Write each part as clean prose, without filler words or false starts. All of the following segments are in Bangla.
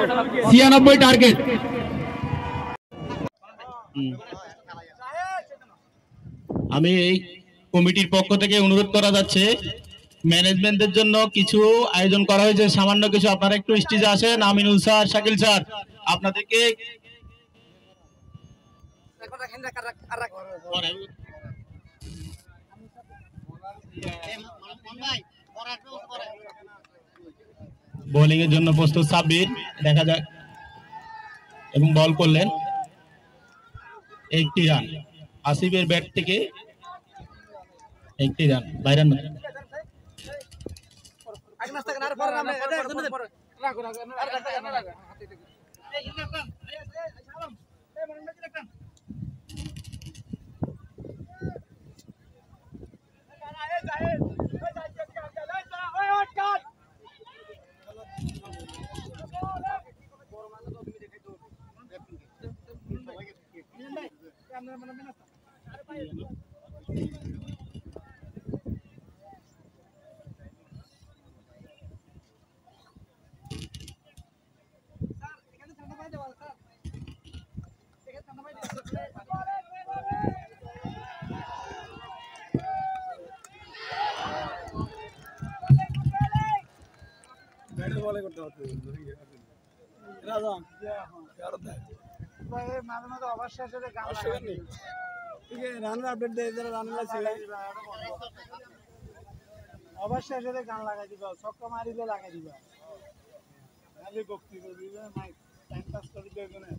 96 টার্গেট। আমি এই কমিটির পক্ষ থেকে অনুরোধ করা যাচ্ছে, ম্যানেজমেন্টের জন্য কিছু আয়োজন করা হয়েছে, সামান্য কিছু। আপনারা একটু স্টেজে আসেন। আমিনুল স্যার, শাকিল স্যার, আপনাদেরকে বোলিং এর জন্য প্রস্তুত সাব্বির, দেখা যাক, এবং বল করলেন। একটি রান আসিফের ব্যাট থেকে, একটি রান, বাইরে না। অবশ্যই গান লাগাই দিবা, ছক্কা মারিলে লাগাই দিবা, ভক্তি করবি, টাইম পাস করে দেবে না।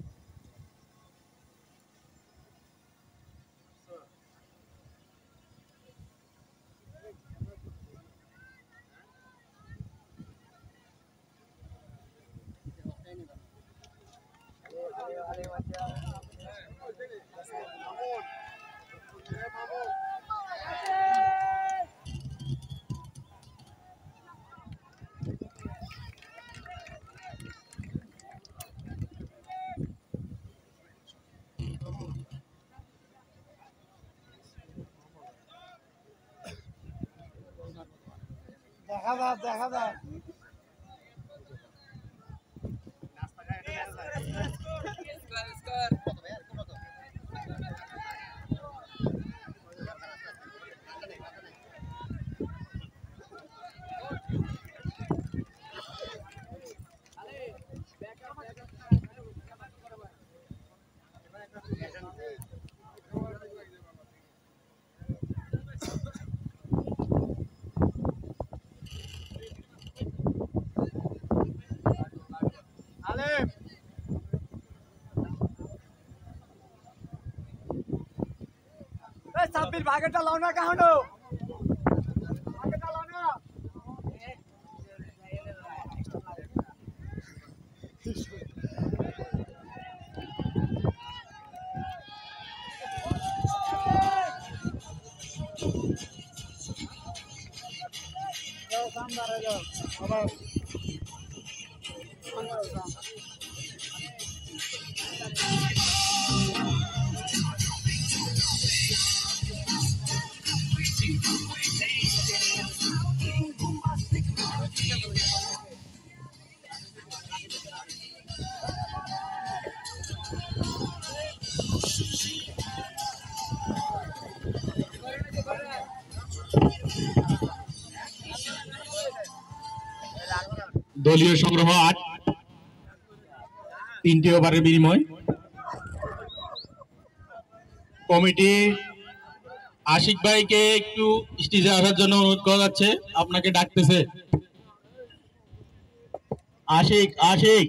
দেখা যায় সাব্বির ভাগেটা লাও না কাহনো, ভাগেটা লাও না। দলীয় সংগ্রহ 8, 3টি ওভারের বিনিময়। কমিটি আশিক ভাইকে একটু স্টেজে আসার জন্য অনুরোধ করা যাচ্ছে, আপনাকে ডাকতেছে। আশিক, আশিক,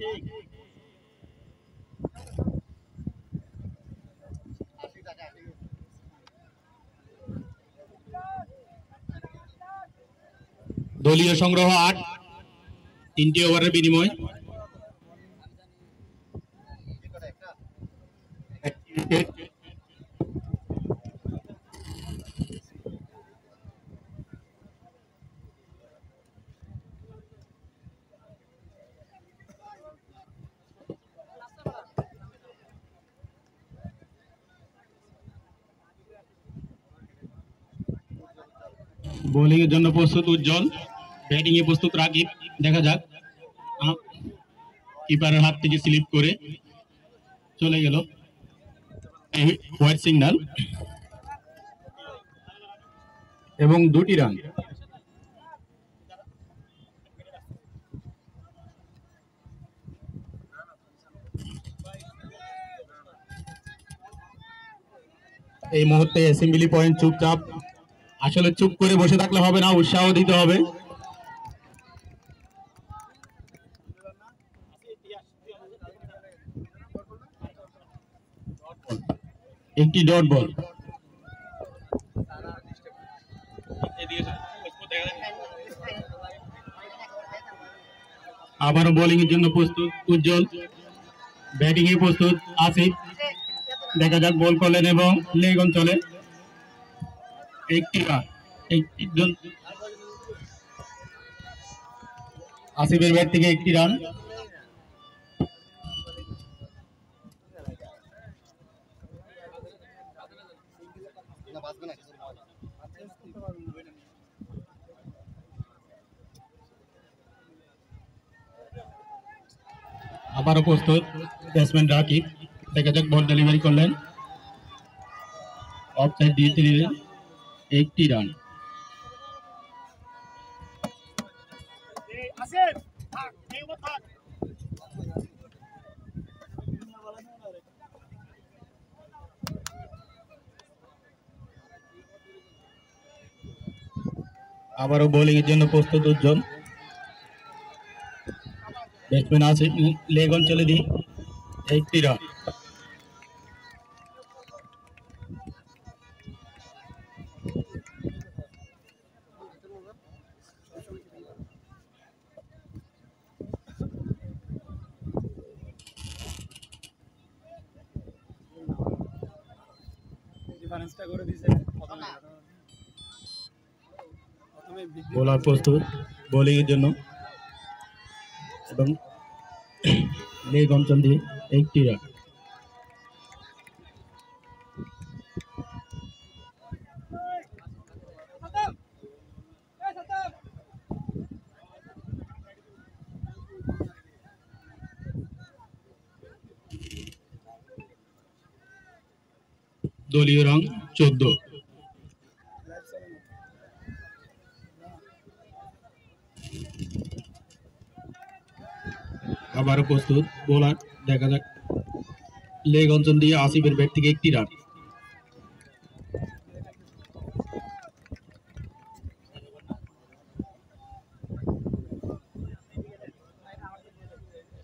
দলীয় সংগ্রহ 8, 3টি ওভারের বিনিময়। বোলিং এর জন্য প্রস্তুত উজ্জ্বল, ব্যাটিং এ প্রস্তুত রাকিব, দেখা যাক। কিপারের হাত থেকে স্লিপ করে চলে গেল, হোয়াইট সিগন্যাল এবং 2টি রান। এই মুহূর্তে অ্যাসেম্বলি পয়েন্ট চুপচাপ, আসলে চুপ করে বসে থাকলে হবে না, উৎসাহ দিতে হবে। একটি ডট বল, আবারও বোলিং এর জন্য প্রস্তুত উজ্জ্বল, ব্যাটিং এ প্রস্তুত আসিফ। দেখা যাক বল করলেন এবং লেগ অঞ্চলে একটি রান। আসিফের ব্যাট থেকে একটি রান। আবারও প্রস্তুত ব্যাটসম্যান রাকিব। দেখা যাক বল ডেলিভারি করলেন, অফ সাইড দিয়ে দিলেন, একটি রান। আবারও বোলিং এর জন্য প্রস্তুত উজ্জ্বল, ব্যাটসম্যান আছে লেগ অঞ্চলে দিয়ে একটি রান। বোলার প্রস্তুত বোলিং এর জন্য এবং লেগ অঞ্চল দিয়ে একটি রান। দলীয় রং 14। আবারও প্রস্তুত বোলার, দেখা যাক লেগ অঞ্চল দিয়ে আসিফের ব্যাট থেকে একটি রান।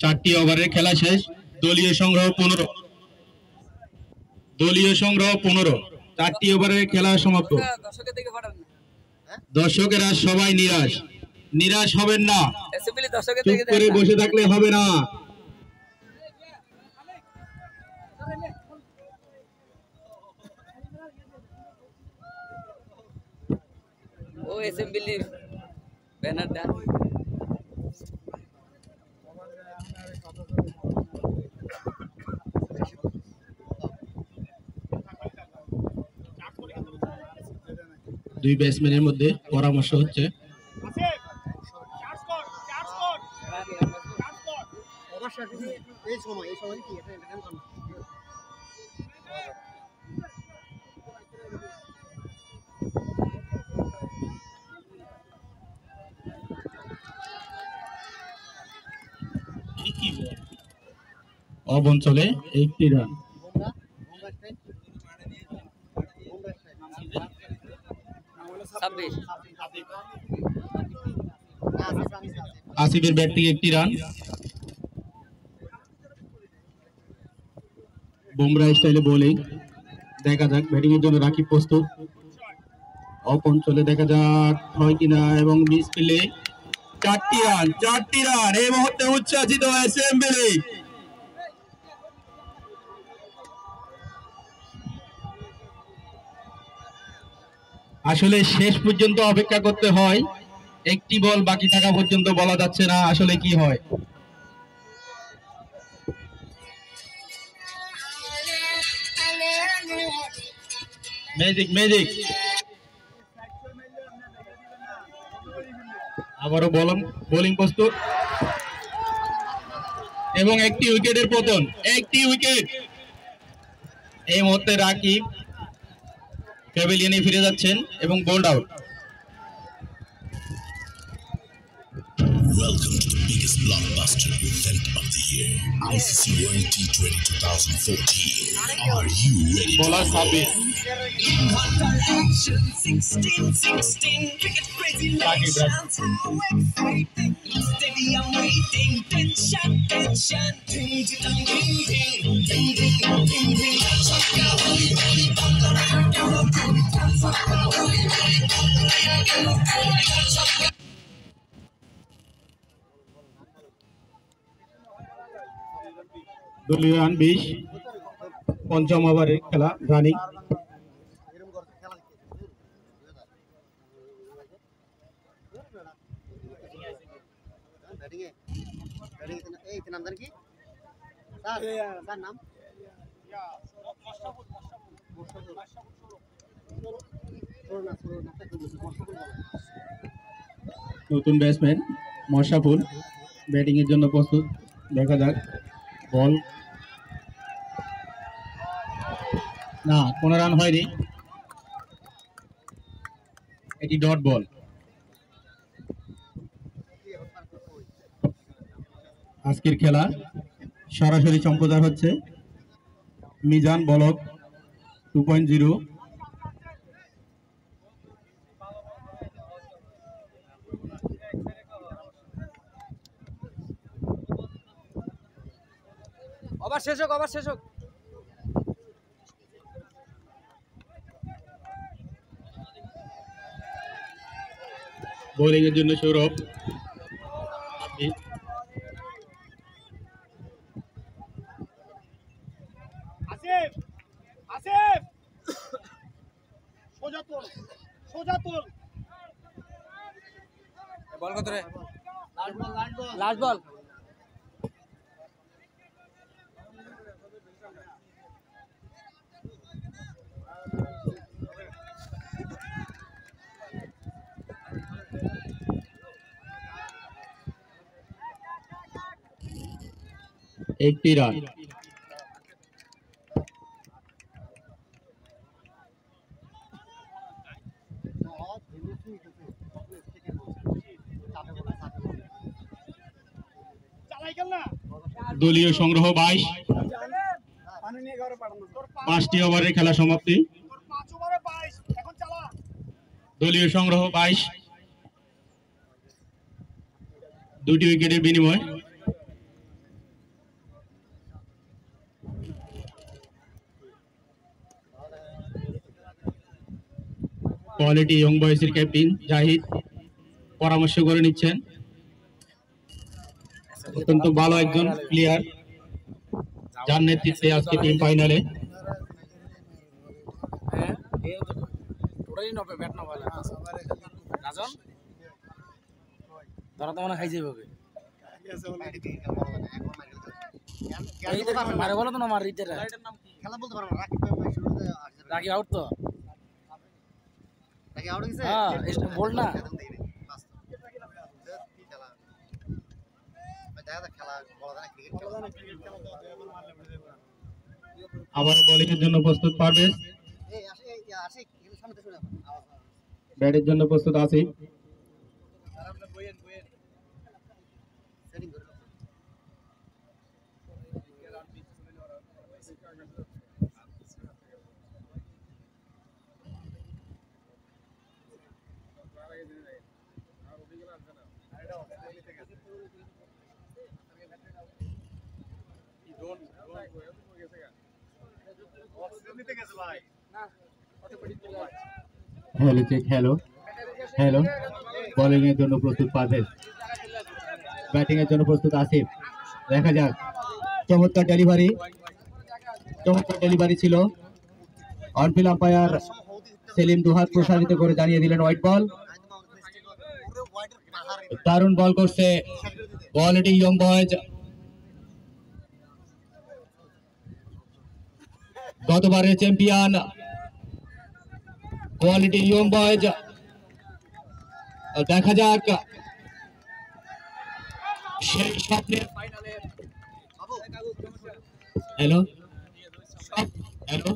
চারটি ওভারের খেলা শেষ, দলীয় সংগ্রহ 15। দলীয় সংগ্রহ 15, 4টি ওভারের খেলা সমাপ্ত। দর্শকেরা সবাই নিরাশ, নিরাশ হবেন না, চুপ করে বসে থাকলে হবে না। ও অ্যাসেম্বলি ব্যানারটা দুই ব্যাটসম্যানের মধ্যে পরামর্শ হচ্ছে। অফ অঞ্চলে একটি রান। আসিফের ব্যাট থেকে একটি রান। বুমরা স্টাইলে বোলিং, দেখা যাক ব্যাটিং এর জন্য রাকিব প্রস্তুত। অফ অঞ্চলে দেখা যাক হয় কিনা এবং মিস পেলে 4টি রান, 4টি রান। এই মুহূর্তে উচ্ছ্বাসিত অ্যাসেম্বলি। আসলে শেষ পর্যন্ত অপেক্ষা করতে হয়, একটি বল বাকি থাকা পর্যন্ত বলা যাচ্ছে না আসলে কি হয়। Magic magic. আবারও বোলিং প্রস্তুত, এবং একটি উইকেটের পতন, একটি উইকেট। এই মুহূর্তে রাকিব প্যাভিলিয়নে ফিরে যাচ্ছেন এবং bold out. Welcome to the biggest blockbuster event of the year, ICC World T20 2014. Are you ready to bowler Sabir action? 16, cricket crazy Rakib Rakib steady, I'm waiting. Tension, ding, ding, ding, ding, ding, ding, ding, ding. দলীয় রান 20, পঞ্চম ওভারের খেলা রানিং। নতুন ব্যাটসম্যান মশাফুল ব্যাটিং এর জন্য প্রস্তুত। দেখা যাক, বল না, কোনো রান হয়নি, এটি ডট বল। আজকের খেলা সরাসরি সম্প্রচার হচ্ছে মিজান বলক 2.0। ওভার শেষ হোক, ওভার শেষ হোক। বোলিং এর জন্য সৌরভ, আসিফ আসিফ সোজা তোল, সোজা তোল। বল কত রে? লাস্ট বল। একটি রান। দলীয় সংগ্রহ 22, 5টি ওভারের খেলা সমাপ্তি। দলীয় সংগ্রহ 22, 2টি উইকেটের বিনিময়। কোয়ালিটি ইয়ং বয়সের ক্যাপ্টেন জাহিদ পরামর্শ করে নিচ্ছেন। অত্যন্ত ভালো একজন প্লেয়ার, যার নেতৃত্বে আজকে টিম ফাইনালে। হ্যাঁ, এই তো টোটালি নবে ব্যাট না ভালো। রাজন ধরা তো মনে খাই যাবে ওকে। এই তো মারে বলো তো না, মার রিতে খেলা বলতে পারবো না, রাকিব ভাই শুরুতে রাকি আউট তো। রাকিব আউট হয়েছে। হ্যাঁ, বল না। আবার বোলিং এর জন্য প্রস্তুত পারভেজ, ব্যাটের জন্য প্রস্তুত Asif. Hello check, hello hello. Bowling এর জন্য প্রস্তুত পারভেজ, ব্যাটিং এর জন্য প্রস্তুত আসিফ। দেখা যাক, চমৎকার ডেলিভারি ছিল। অনফিল্ড আম্পায়ার সেলিম দুহাত প্রসারিত করে জানিয়ে দিলেন হোয়াইট বল। দারুণ বল করছে কোয়ালিটি ইয়ং বয়েজ। গতবারের চ্যাম্পিয়ন কোয়ালিটি ইয়ং বয়েজ। দেখা যাক সেই স্বপ্নের ফাইনালে hello hello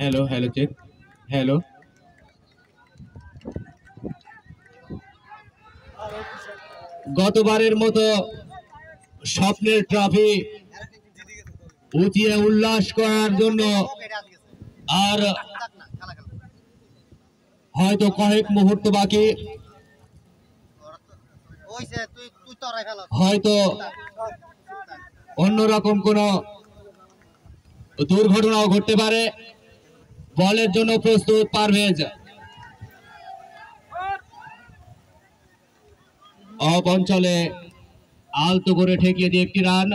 hello hello check hello গতবারের মতো স্বপ্নের ট্রফি উঠিয়ে উল্লাস করার জন্য আর হয়তো কয়েক মুহূর্ত বাকি, হয়তো অন্যরকম কোন দুর্ঘটনাও ঘটতে পারে। বলের জন্য প্রস্তুত পারভেজ, অফ অঞ্চলে আলতো করে ঠেকিয়ে দিয়ে একটি রান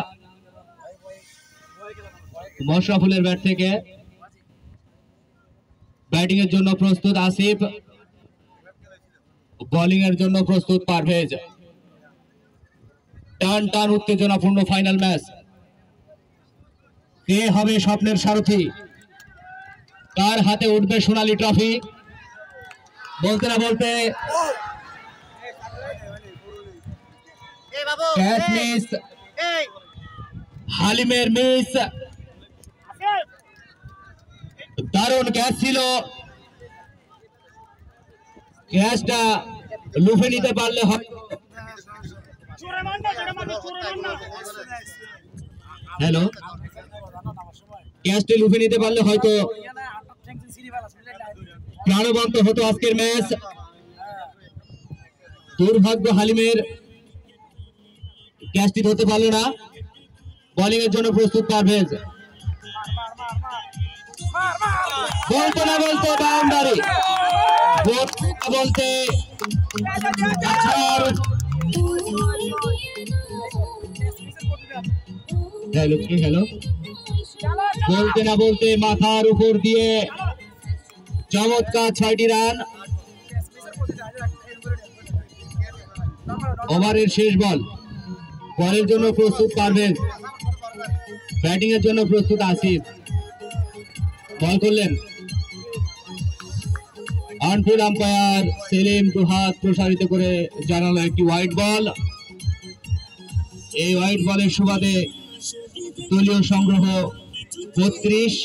মশরাফুলের ব্যাট থেকে। ব্যাটিং এর জন্য প্রস্তুত আসিফ, বোলিং এর জন্য প্রস্তুত পারভেজ। টান টান উত্তেজনাপূর্ণ ফাইনাল ম্যাচ। কে হবে স্বপ্নের সারথি? কার হাতে উঠবে সোনালী ট্রফি? বলতে না বলতে ক্যাচ মিস, হালিমের মিস। দারুণ ক্যাচ ছিল, ক্যাচটা লুফে নিতে পারলে হয়। হ্যালো, ক্যাচটি লুফে নিতে পারলে হয়তো প্রাণবন্ত হতো আজকের ম্যাচ। দুর্ভাগ্য হালিমের, ক্যাচটি ধরতে পারলো না। বোলিং এর জন্য প্রস্তুত পারভেজ। বলতে না বলতে বাউন্ডারি, বলতে হ্যালো, বলতে না বলতে মাথার উপর দিয়ে চমৎকার 6টি রান। ওভারের শেষ বল। বলের জন্য প্রস্তুত পারভেজ, ব্যাটিং এর জন্য প্রস্তুত আসিফ। বল করলেন, অনফিল্ড আম্পায়ার সেলিম দুহাত প্রসারিত করে জানালো একটি হোয়াইট বল। এই হোয়াইট বলের সুবাদে দলীয় সংগ্রহ 32।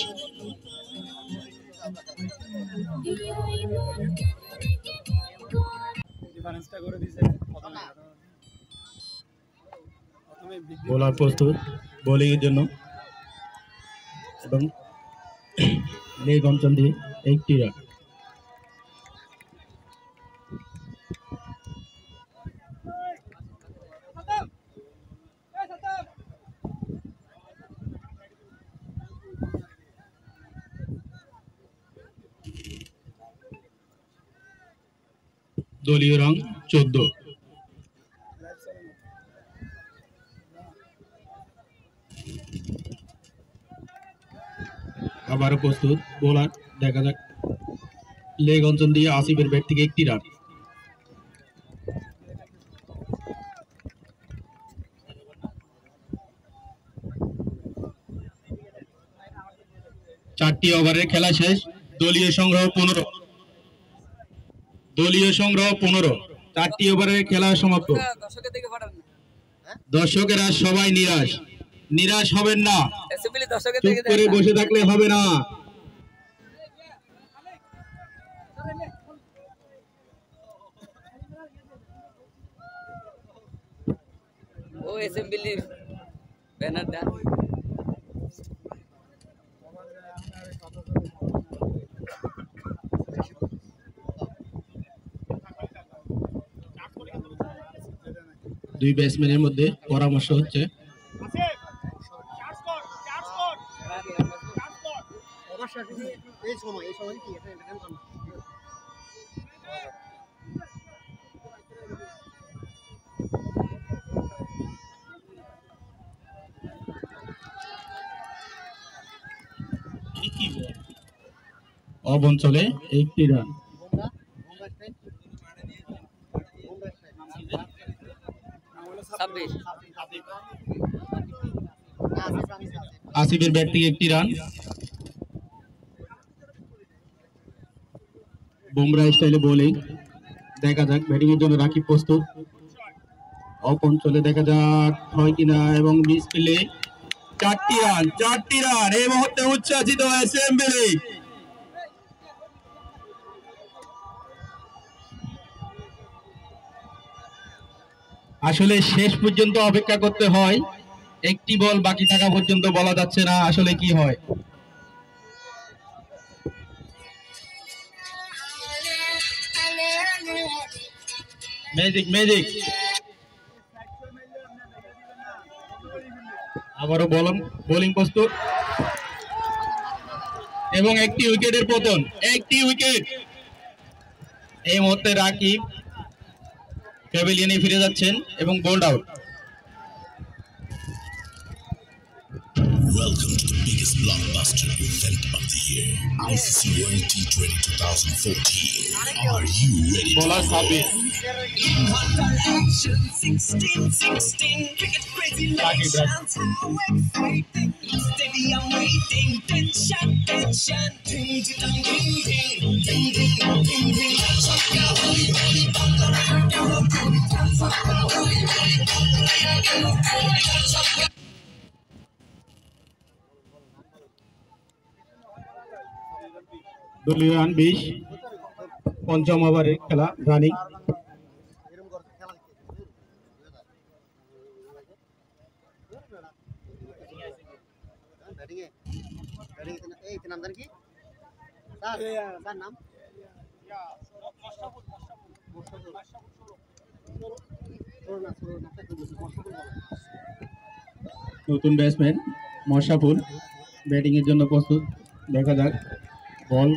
বোলার প্রস্তুত বোলিং এর জন্য এবং লেগ অঞ্চল দিয়ে একটি রান। দলীয় রং 14। আবারও প্রস্তুত বোলার, দেখা যাক। লেগ অঞ্চল দিয়ে আসিফের ব্যাট থেকে একটি রান। চারটি ওভারের খেলা শেষ। দলীয় সংগ্রহ 15। দলীয় সংগ্রহ 15। 4টি ওভারের খেলা সমাপ্ত। দর্শকেরা সবাই নিরাশ। নিরাশ হবেন না, চুপ করে বসে থাকলে হবে না। ও অ্যাসেম্বলির ব্যানারটা দুই ব্যাটসম্যানের মধ্যে পরামর্শ হচ্ছে। অফ অঞ্চলে একটি রান। আসিফ আসিফের ব্যাট থেকে একটি রান। বুমরা স্টাইলে বোলিং, দেখা যাক ব্যাটিং এর জন্য রাকিব প্রস্তুত। অফ অঞ্চলে দেখা যাক হয় কিনা, এবং মিস পেলে 4টি রান এই মুহূর্তে উচ্ছ্বাসিত অ্যাসেম্বলি। আসলে শেষ পর্যন্ত অপেক্ষা করতে হয়, একটি বল বাকি থাকা পর্যন্ত বলা যাচ্ছে না আসলে কি হয়। ম্যাজিক আবারও বোলিং প্রস্তুত, এবং একটি উইকেটের পতন, একটি উইকেট। এই মুহূর্তে রাকিব প্যাভিলিয়নে ফিরে যাচ্ছেন এবং bold out. Welcome to the biggest blockbuster event of the year, ICC World T20 2014. Are you ready to বলার সাবে দলীয় রান 20, পঞ্চম ওভারের খেলা রানিং। নতুন ব্যাটসম্যান মশাফুল ব্যাটিং এর জন্য প্রস্তুত, দেখা যাক। বল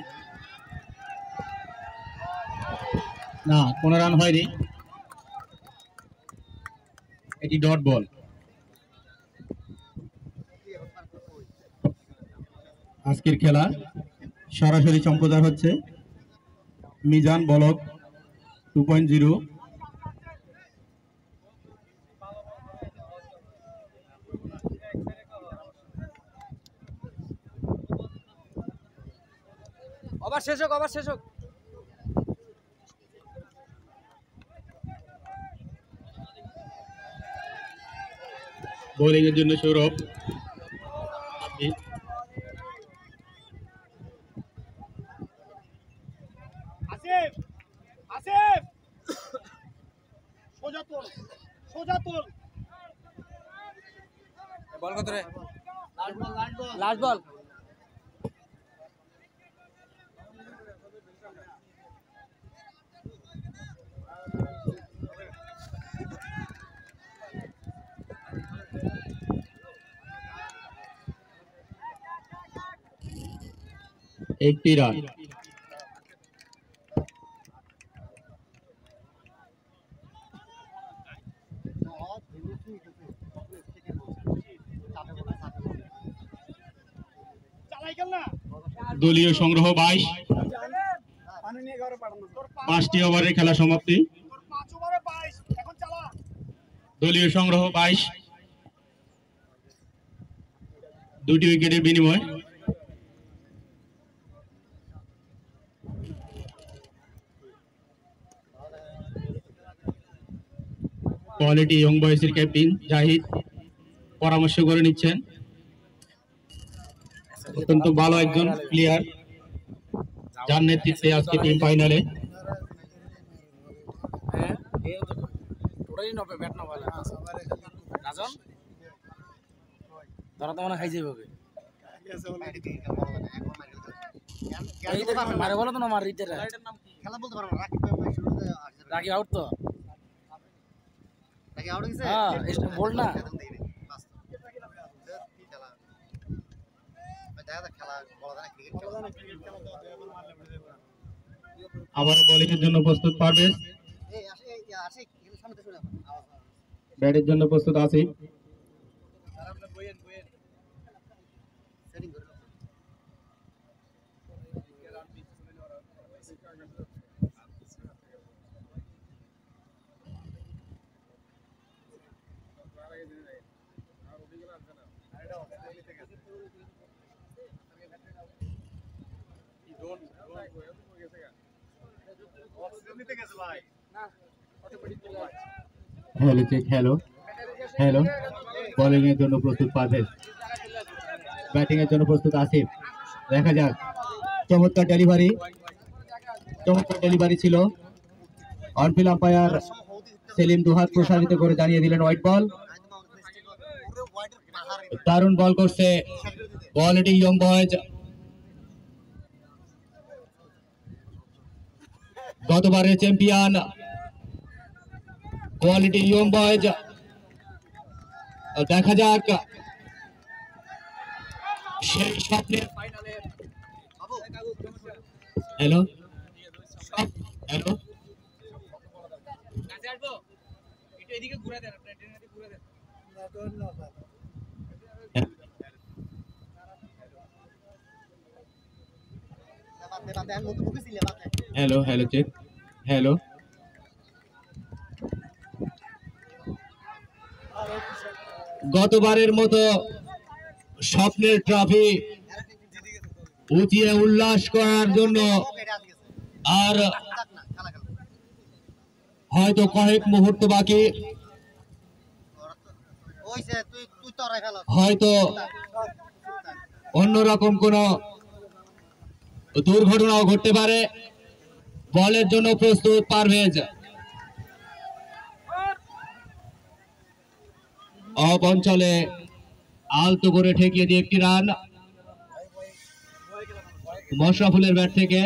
না, কোনো রান হয়নি, এটি ডট বল। আজকের খেলা সরাসরি সম্প্রচার হচ্ছে মিজান বলক 2.0। ওভার শেষ হোক। বোলিং এর জন্য সৌরভ, আসিফ সোজা তোল বল কত রে? লাস্ট বল। একটি রান। দলীয় সংগ্রহ 22, 5টি ওভারের খেলা সমাপ্তি। দলীয় সংগ্রহ 22, 2টি উইকেটের বিনিময়। কোয়ালিটি ইয়ং বয়সের ক্যাপ্টেন জাহিদ পরামর্শ করে নিচ্ছেন, অত্যন্ত ভালো একজন প্লেয়ার, যার নেতৃত্বে আজকে টিম ফাইনালে। টোটালি নবে ব্যাট না ভালো রাজন ধরা তো মনে খাই যাবে ওকে মারে বলো তো না মার রিটার খেলা বলতে পারবো না রাকি আউট তো রাকি আউট হইছে হ্যাঁ বল না আবার বোলিং এর জন্য প্রস্তুত পারভেজ, ব্যাটের জন্য প্রস্তুত Asif. Hello check hello hello bowling এর জন্য প্রস্তুত পারভেজ ব্যাটিং এর জন্য প্রস্তুত আসিফ দেখা যাক চমৎকার ডেলিভারি ছিল অন ফিল্ড আম্পায়ার সেলিম দুহাত প্রসারিত করে জানিয়ে দিলেন হোয়াইট বল দারুণ বল করছে কোয়ালিটি ইয়ং বয়েজ গতবারের চ্যাম্পিয়ন কোয়ালিটি ইয়ং বয়েজ দেখা যাক সেই স্বপ্নের hello hello hello hello check hello গতবারের মতো স্বপ্নের ট্রফি উঠিয়ে উল্লাস করার জন্য আর হয়তো কয়েক মুহূর্ত বাকি হয়তো অন্যরকম কোন দুর্ঘটনাও ঘটতে পারে বলের জন্য প্রস্তুত পারভেজ অফ অঞ্চলে আলতো করে ঠেকিয়ে দিয়ে একটি রান মশরাফুলের ব্যাট থেকে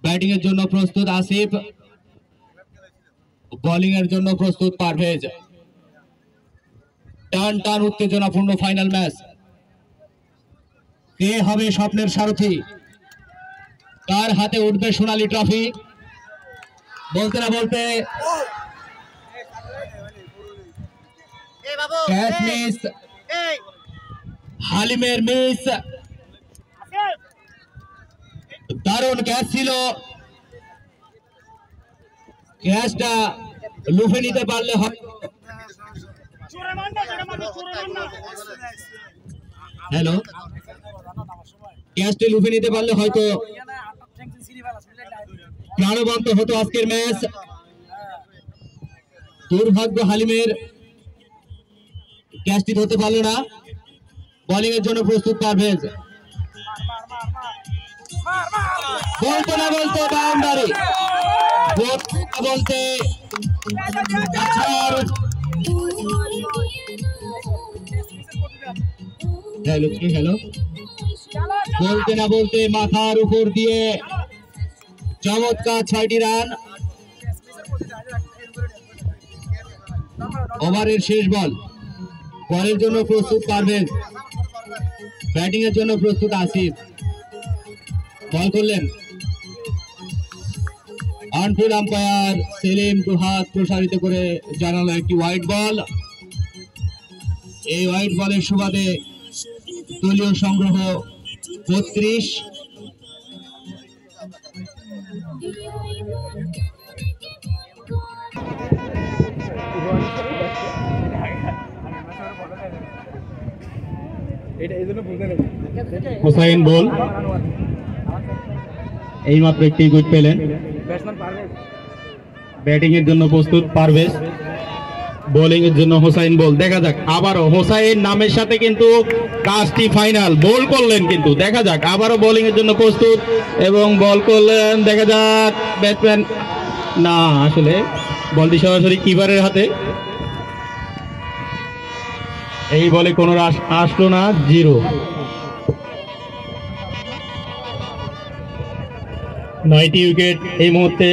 ব্যাটিং এর জন্য প্রস্তুত আসিফ বোলিং এর জন্য প্রস্তুত পারভেজ টান টান উত্তেজনাপূর্ণ ফাইনাল ম্যাচ কে হবে স্বপ্নের সারথি কার হাতে উঠবে সোনালী ট্রফি বলতে না বলতে ক্যাচ মিস হালিমের মিস দারুণ ক্যাচ ছিল ক্যাচটা লুফে নিতে পারলে হয় হ্যালো ক্যাচটা লুফে নিতে পারলে হয়তো প্রাণবন্ত হতো আজকের ম্যাচ দুর্ভাগ্য হালিমের ক্যাচটি ধরতে পারলো না বোলিং এর জন্য প্রস্তুত পারভেজ বলতে না বলতে বাউন্ডারি বলতে हेलो हेलो বলতে না বলতে মাথার উপর দিয়ে চমৎকার 6টি রান ওভারের শেষ বল বলের জন্য প্রস্তুত পারভেজ ব্যাটিং এর জন্য প্রস্তুত আসিফ বল করলেন অন ফিল্ড আম্পায়ার সেলিম দুহাত প্রসারিত করে জানালো একটি হোয়াইট বল এই হোয়াইট বলের সুবাদে দলীয় সংগ্রহ 32 হুসাইন বল এইমাত্র একটি উইকেট পেলেন ব্যাটিং এর জন্য প্রস্তুত পারভেজ বোলিং এর জন্য হোসাইন বল দেখা যাক আবারও হোসাইন নামের সাথে কিন্তু কাজটি ফাইনাল বল করলেন কিন্তু দেখা যাক আবারও বোলিং এর জন্য প্রস্তুত এবং বল করলেন দেখা যাক ব্যাটসম্যান না আসলে বলটি সরাসরি কিপারের হাতে এই বলে কোনো রাশ আসলো না 0 9টি উইকেট এই মুহূর্তে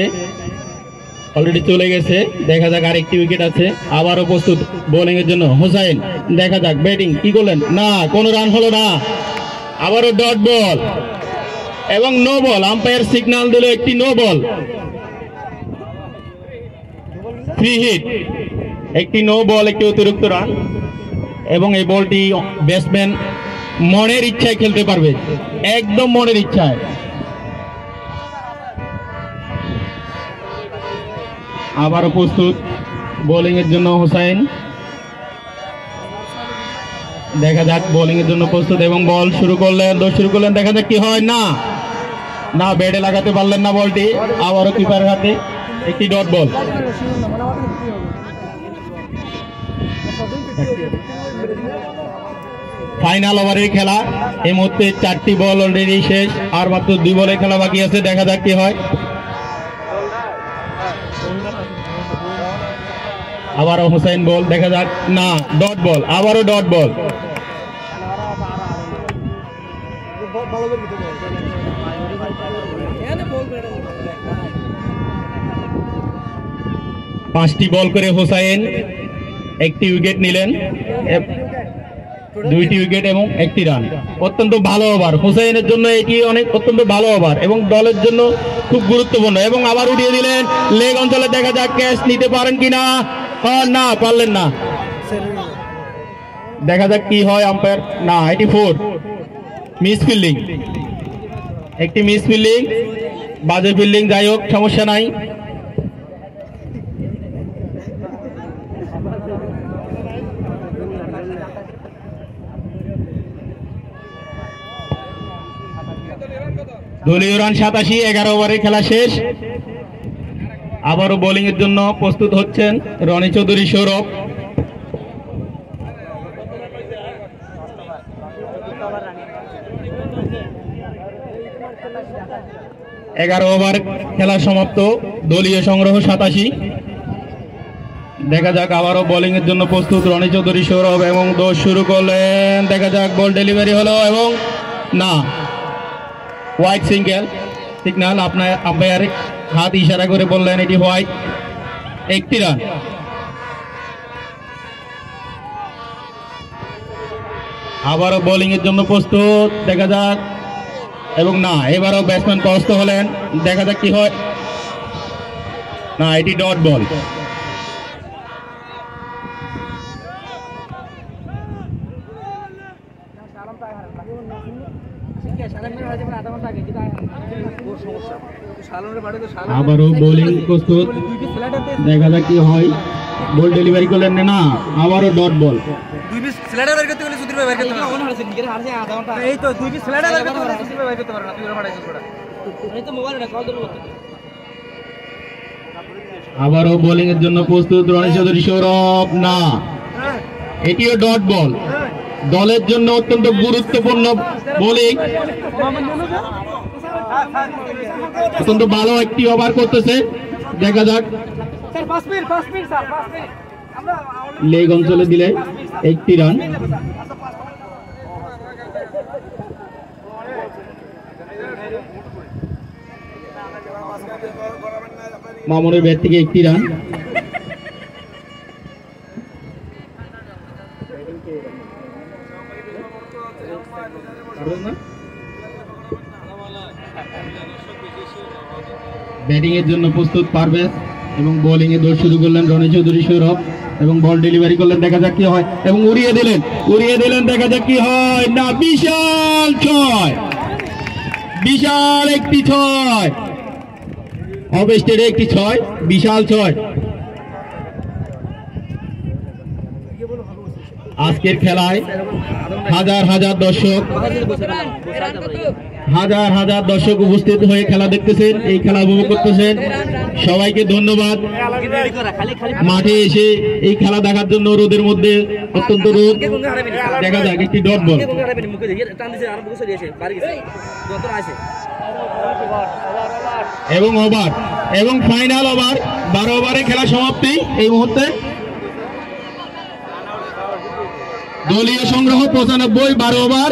অলরেডি চলে গেছে দেখা যাক আরেকটি উইকেট আছে আবারও প্রস্তুত বোলিং এর জন্য হোসাইন দেখা যাক ব্যাটিং কি করলেন না কোনো রান হলো না আবারও ডট বল এবং নো বল আম্পায়ার সিগন্যাল দিল একটি নো বল ফ্রি হিট একটি নো বল একটি অতিরিক্ত রান এবং এই বলটি ব্যাটসম্যান মনের ইচ্ছায় খেলতে পারবে একদম মনের ইচ্ছায় আবারও প্রস্তুত বোলিং এর জন্য হোসাইন দেখা যাক বোলিং এর জন্য প্রস্তুত এবং বল শুরু করলেন, দৌড় শুরু করলেন, দেখা যাক কি হয়। না না, ব্যাটে লাগাতে পারলেন না বলটি, আবারও কিপারের হাতে একটি ডট বল। ফাইনাল ওভারের খেলা, এই মুহূর্তে 4টি বল অলরেডি শেষ, আর মাত্র 2 বলের খেলা বাকি আছে, দেখা যাক কি হয়। আবারও হুসাইন বল, দেখা যাক। না, ডট বল, আবারও ডট বল। পাঁচটি বল করে হুসাইন 1টি উইকেট নিলেন, 2টি উইকেট এবং 1টি রান। অত্যন্ত ভালো ওভার হুসাইনের জন্য, এটি অত্যন্ত ভালো ওভার এবং দলের জন্য খুব গুরুত্বপূর্ণ। এবং আবার উঠিয়ে দিলেন লেগ অঞ্চলে, দেখা যাক ক্যাচ নিতে পারেন কিনা। না, পারলেন না, দেখা যাক কি হয়। আম্পায়ার না, এটি 4, মিস ফিল্ডিং, একটি মিস ফিল্ডিং, বাজে ফিল্ডিং, যাই হোক সমস্যা নাই। দলীয় রান 87, 11 ওভারের খেলা শেষ। আবারও বোলিং এর জন্য প্রস্তুত হচ্ছেন রনি চৌধুরী সৌরভ। 11 ওভার খেলা সমাপ্ত, দলীয় সংগ্রহ 87। দেখা যাক আবারও বোলিং এর জন্য প্রস্তুত রনি চৌধুরী সৌরভ এবং দৌড় শুরু করলেন, দেখা যাক বল ডেলিভারি হলো এবং না, হোয়াইট সিগন্যাল। আপনার আম্পায়ার হাত ইশারা করে বললেন এটি হোয়াইট, 1টি রান। আবারও বোলিং এর জন্য প্রস্তুত, দেখা যাক এবং না, এবারও ব্যাটসম্যান পরাস্ত হলেন, দেখা যাক কি হয়। না, এটি ডট বল। আবারও বোলিং প্রস্তুত, দেখা যাক কি হয়। বল ডেলিভারি করলেন না, আবারও ডট বল। আবারও বোলিং এর জন্য প্রস্তুত রনি চৌধুরী সৌরভ। না, এটিও ডট বল। দলের জন্য অত্যন্ত গুরুত্বপূর্ণ বোলিং, অত্যন্ত ভালো একটি ওভার করতেছে, দেখা যাক। লেগ অঞ্চলে দিলে 1টি রান। মামুনের ব্যাট থেকে 1টি রান। ব্যাটিং এর জন্য প্রস্তুত পারভেজ এবং বোলিং এ দৌড় শুরু করলেন রনি চৌধুরী সৌরভ এবং বল ডেলিভারি করলেন, দেখা যাক কি হয় এবং উড়িয়ে দিলেন, দেখা যাক কি হয়। না, বিশাল 6, বিশাল একটি 6, অবস্টেডে একটি 6, বিশাল 6। আজকের খেলায় হাজার হাজার দর্শক উপস্থিত হয়ে খেলা দেখতেছেন, এই খেলা উপভোগ করতেছেন। সবাইকে ধন্যবাদ। মাঠে এসে এই খেলা দেখার জন্য রোদের মধ্যে, অত্যন্ত রোদ, দেখা যাক একটি ডট বল এবং ওভার এবং ফাইনাল ওভার, 12 ওভারে খেলা সমাপ্তি। এই মুহূর্তে দলীয় সংগ্রহ 95, 12 ওভার।